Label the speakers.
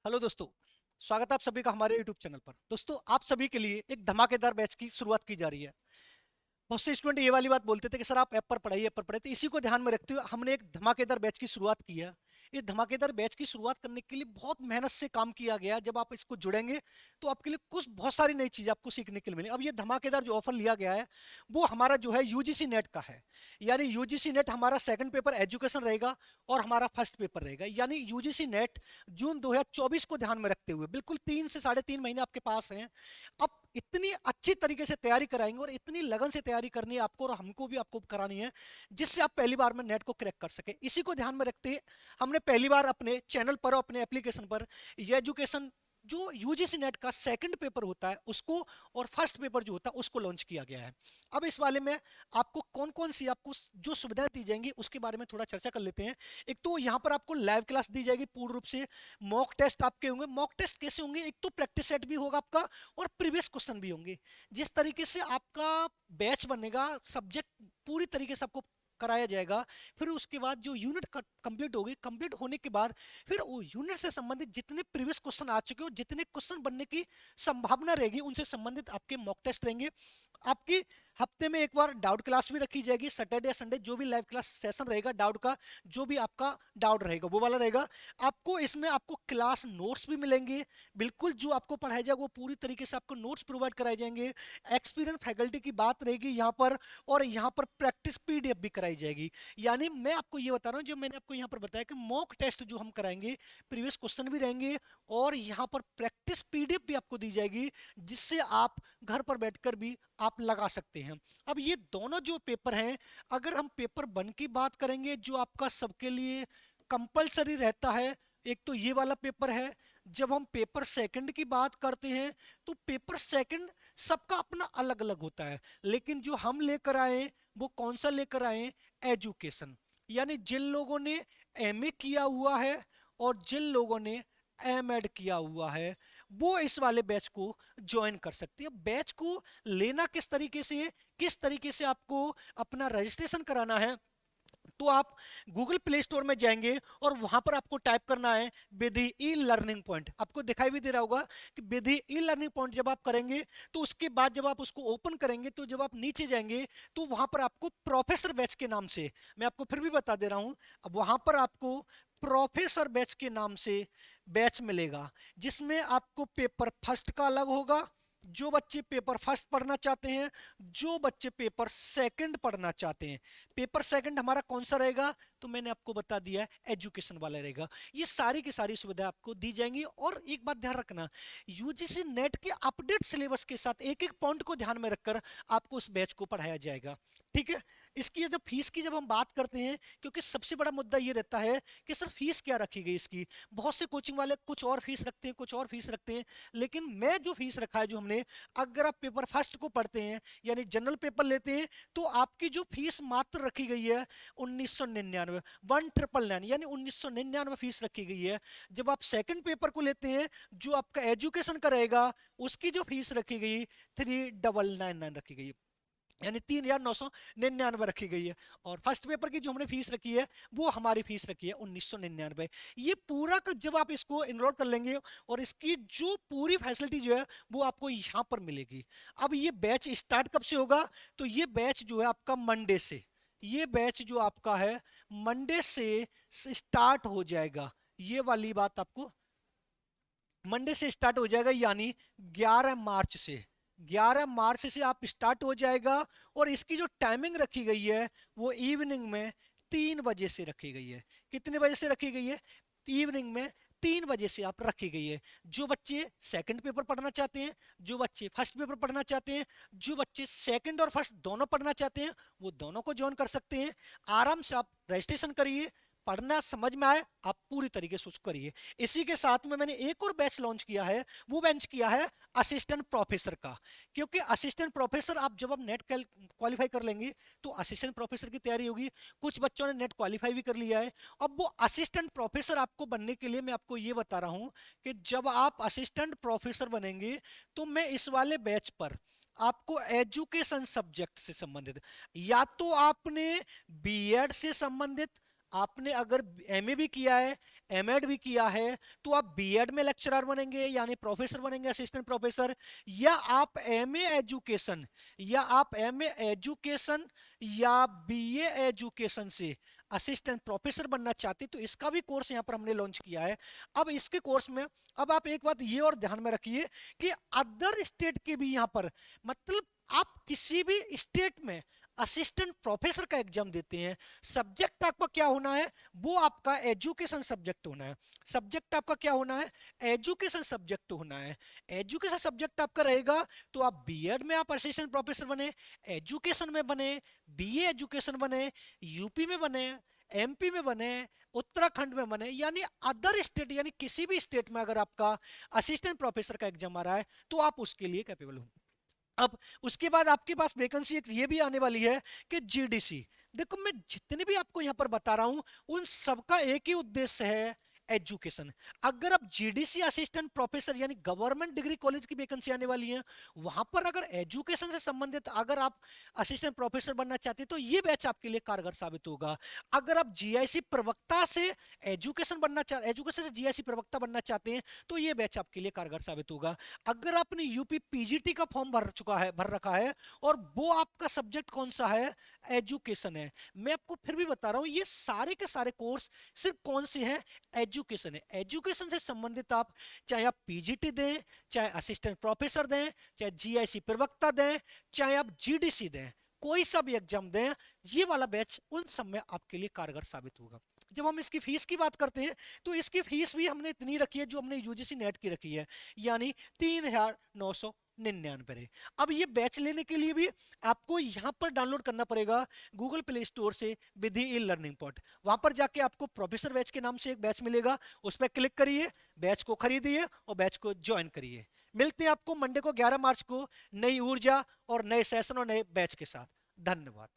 Speaker 1: Hello दोस्तों। स्वागत है आप सभी का हमारे YouTube चैनल पर। दोस्तों, आप सभी के लिए एक धमाकेदार बैच की शुरुआत की जा रही है। बहुत से स्टूडेंट ये वाली बात बोलते थे कि सर आप ऐप पर पढ़ाइए, तो इसी को ध्यान में रखते हुए हमने एक धमाकेदार बैच की शुरुआत की है। ये धमाकेदार बैच की शुरुआत करने के लिए बहुत मेहनत से काम किया गया है। जब आप इसको जुड़ेंगे तो आपके लिए कुछ बहुत सारी नई चीजें आपको सीखने के लिए मिलेगी। अब ये धमाकेदार जो ऑफर लिया गया है वो हमारा जो है यूजीसी नेट का है। यानी यूजीसी नेट हमारा सेकंड पेपर एजुकेशन रहेगा और हमारा फर्स्ट पेपर रहेगा। यानी यूजीसी नेट जून 2024 को ध्यान में रखते हुए बिल्कुल 3 से 3.5 महीने आपके पास हैं। अब इतनी अच्छी तरीके से तैयारी कराएंगे और इतनी लगन से तैयारी करनी है आपको और हमको भी आपको करानी है, जिससे आप पहली बार में नेट को क्रैक कर सके। इसी को ध्यान में रखते हुए हमने पहली बार अपने चैनल पर और अपने एप्लीकेशन पर ये एजुकेशन जो यूजीसी नेट का सेकंड पेपर होता है उसको और फर्स्ट पेपर जो होता है उसको लॉन्च किया गया है। अब इस वाले में आपको कौन कौन सी आपको जो सुविधाएं दी जाएंगी उसके बारे में थोड़ा चर्चा कर लेते हैं। एक तो यहाँ पर आपको लाइव क्लास दी जाएगी पूर्ण रूप से। मॉक टेस्ट आपके होंगे। मॉक टेस्ट कैसे होंगे? एक तो प्रैक्टिस सेट भी होगा आपका और प्रीवियस क्वेश्चन भी होंगे। जिस तरीके से आपका बैच बनेगा, सब्जेक्ट पूरी तरीके से आपको कराया जाएगा। फिर उसके बाद जो यूनिट कंप्लीट होगी, कंप्लीट होने के बाद फिर वो यूनिट से संबंधित जितने प्रीवियस क्वेश्चन आ चुके हो, जितने क्वेश्चन बनने की संभावना रहेगी, उनसे संबंधित आपके मॉक टेस्ट रहेंगे। आपकी हफ्ते में एक बार डाउट क्लास भी रखी जाएगी। सैटरडे संडे जो भी लाइव क्लास सेशन रहेगा डाउट का, जो भी आपका डाउट रहेगा वो वाला रहेगा। आपको इसमें आपको क्लास नोट्स भी मिलेंगे। बिल्कुल जो आपको पढ़ाया जाएगा वो पूरी तरीके से आपको नोट्स प्रोवाइड कराए जाएंगे। एक्सपीरियंस फैकल्टी की बात रहेगी यहाँ पर। और यहाँ पर प्रैक्टिस पीडीएफ भी कराई जाएगी। यानी मैं आपको ये बता रहा हूँ, जो मैंने आपको यहाँ पर बताया कि मॉक टेस्ट जो हम कराएंगे, प्रीवियस क्वेश्चन भी रहेंगे और यहाँ पर प्रैक्टिस पीडीएफ भी आपको दी जाएगी, जिससे आप घर पर बैठकर भी आप लगा सकते हैं। अब ये दोनों जो पेपर हैं, अगर हम पेपर 1 की बात करेंगे जो आपका सबके लिए कंपलसरी रहता है, एक तो ये वाला पेपर है। जब हम पेपर सेकंड की बात करते हैं तो पेपर सेकंड सबका अपना अलग अलग होता है, लेकिन जो हम लेकर आए वो कौन सा लेकर आए? एजुकेशन। यानी जिन लोगों ने एमए किया हुआ है और जिन लोगों ने एमएड किया हुआ है वो इस वाले बैच को ज्वाइन कर सकते हैं। बैच को लेना किस तरीके से, किस तरीके से आपको अपना रजिस्ट्रेशन कराना है, तो आप गूगल प्ले स्टोर में जाएंगे और वहां पर आपको टाइप करना है विधि ई लर्निंग पॉइंट। आपको दिखाई भी दे रहा होगा कि विधि ई लर्निंग पॉइंट जब आप करेंगे तो उसके बाद जब आप उसको ओपन करेंगे तो जब आप नीचे जाएंगे तो वहां पर आपको प्रोफेसर बैच के नाम से, मैं आपको फिर भी बता दे रहा हूं, अब वहां पर आपको प्रोफेसर बैच के नाम से बैच मिलेगा, जिसमें आपको पेपर फर्स्ट का अलग होगा, जो बच्चे पेपर फर्स्ट पढ़ना चाहते हैं, जो बच्चे पेपर सेकंड पढ़ना चाहते हैं। पेपर सेकंड हमारा कौन सा रहेगा? तो मैंने आपको बता दिया, एजुकेशन वाला रहेगा। ये सारी की सारी सुविधा आपको दी जाएंगी। और एक बात ध्यान रखना, यूजीसी नेट के अपडेट सिलेबस के साथ एक एक पॉइंट को ध्यान में रखकर आपको उस बैच को पढ़ाया जाएगा। ठीक है। इसकी जब फीस की जब हम बात करते हैं, क्योंकि सबसे बड़ा मुद्दा ये रहता है कि सर फीस क्या रखी गई इसकी। बहुत से कोचिंग वाले कुछ और फीस रखते हैं, कुछ और फीस रखते हैं, लेकिन मैं जो फीस रखा है, जो हमने, अगर आप पेपर फर्स्ट को पढ़ते हैं यानी जनरल पेपर लेते हैं तो आपकी जो फीस मात्र रखी गई है 1999, 1999 यानी 1999 फीस रखी गई है। जब आप सेकंड पेपर को लेते हैं जो आपका एजुकेशन का रहेगा, उसकी जो फीस रखी गई 3999 रखी गई, यानी 3999 रखी गई है। और फर्स्ट पेपर की जो हमने फीस रखी है वो हमारी फीस रखी है 1999। ये पूरा का जब आप इसको इनरोल कर लेंगे और इसकी जो पूरी फैसिलिटी जो है वो आपको यहाँ पर मिलेगी। अब ये बैच स्टार्ट कब से होगा? तो ये बैच जो है आपका मंडे से, ये बैच जो आपका है मंडे से स्टार्ट हो जाएगा। ये वाली बात आपको मंडे से स्टार्ट हो जाएगा, यानी 11 मार्च से, 11 मार्च से आप स्टार्ट हो जाएगा। और इसकी जो टाइमिंग रखी गई है वो इवनिंग में 3 बजे से रखी गई है। कितने बजे से रखी गई है? इवनिंग में 3 बजे से आप रखी गई है। जो बच्चे सेकंड पेपर पढ़ना चाहते हैं, जो बच्चे फर्स्ट पेपर पढ़ना चाहते हैं, जो बच्चे सेकंड और फर्स्ट दोनों पढ़ना चाहते हैं, वो दोनों को ज्वाइन कर सकते हैं। आराम से आप रजिस्ट्रेशन करिए, पढ़ना समझ में आए आप पूरी तरीके से उसको करिए। इसी के साथ में मैंने एक और बैच लॉन्च किया है, वो बेंच किया है असिस्टेंट प्रोफेसर का। क्योंकि असिस्टेंट प्रोफेसर आप जब आप नेट क्वालिफाई कर लेंगे तो असिस्टेंट प्रोफेसर की तैयारी होगी। कुछ बच्चों ने नेट क्वालिफाई भी कर लिया है। अब वो असिस्टेंट प्रोफेसर आपको बनने के लिए मैं आपको ये बता रहा हूं कि जब आप असिस्टेंट प्रोफेसर बनेंगे तो मैं इस वाले बैच पर आपको एजुकेशन सब्जेक्ट से संबंधित, या तो आपने बीएड से संबंधित, आपने अगर एमए भी किया है, एमएड भी किया है तो आप बीएड में लेक्चरर बनेंगे यानी प्रोफेसर बनेंगे, असिस्टेंट प्रोफेसर, या आप एमए एजुकेशन या बीए एजुकेशन से असिस्टेंट प्रोफेसर बनना चाहते तो इसका भी कोर्स यहाँ पर हमने लॉन्च किया है। अब इसके कोर्स में अब आप एक बात ये और ध्यान में रखिए कि अदर स्टेट के भी यहाँ पर, मतलब आप किसी भी स्टेट में असिस्टेंट प्रोफेसर का एग्जाम देते हैं, सब्जेक्ट आपका क्या होना है, वो आपका एजुकेशन सब्जेक्ट होना है। सब्जेक्ट आपका क्या होना है, एजुकेशन सब्जेक्ट होना है। एजुकेशन सब्जेक्ट आपका रहेगा तो आप बीएड में आप असिस्टेंट प्रोफेसर बने, एजुकेशन में बने, बीए एजुकेशन बने, यूपी में बने, एमपी में बने, उत्तराखंड में बने, यानी अदर स्टेट यानी किसी भी स्टेट में अगर आपका असिस्टेंट प्रोफेसर का एग्जाम आ रहा है तो आप उसके लिए कैपेबल हो। अब उसके बाद आपके पास वैकेंसी एक ये भी आने वाली है कि जीडीसी। देखो मैं जितने भी आपको यहां पर बता रहा हूं उन सबका एक ही उद्देश्य है, एजुकेशन। अगर आप जीडीसी असिस्टेंट प्रोफेसर यानी गवर्नमेंट डिग्री कॉलेज की वैकेंसी आने वाली है, वहां पर अगर एजुकेशन से संबंधित अगर आप असिस्टेंट प्रोफेसर बनना चाहते हैं तो ये बैच आपके लिए कारगर साबित होगा। अगर आप जीआईसी प्रवक्ता से एजुकेशन से जीआईसी प्रवक्ता बनना चाहते हैं तो ये बैच आपके लिए कारगर साबित होगा। अगर आपने यूपी पीजीटी का फॉर्म भर रखा है और वो आपका सब्जेक्ट कौन सा है, एजुकेशन है, मैं आपको फिर भी बता रहा हूं ये सारे के सारे कोर्स सिर्फ कौन से हैं, एजुकेशन है। एजुकेशन से संबंधित आप चाहे आप पीजीटी दें, चाहे असिस्टेंट प्रोफेसर दें, चाहे जीआईसी प्रवक्ता दें, चाहे आप जीडीसी दें, कोई सा भी एग्जाम दें, ये वाला बैच उन सब में आपके लिए कारगर साबित होगा। जब हम इसकी फीस की बात करते हैं तो इसकी फीस भी हमने इतनी रखी है जो हमने यूजीसी नेट की रखी है, यानी 3,999 है। अब ये बैच लेने के लिए भी आपको यहाँ पर डाउनलोड करना पड़ेगा गूगल प्ले स्टोर से विधि ई लर्निंग पॉट। वहां पर जाके आपको प्रोफेसर बैच के नाम से एक बैच मिलेगा, उस पर क्लिक करिए, बैच को खरीदिए और बैच को ज्वाइन करिए। मिलते हैं आपको मंडे को 11 मार्च को नई ऊर्जा और नए सेशन और नए बैच के साथ। धन्यवाद।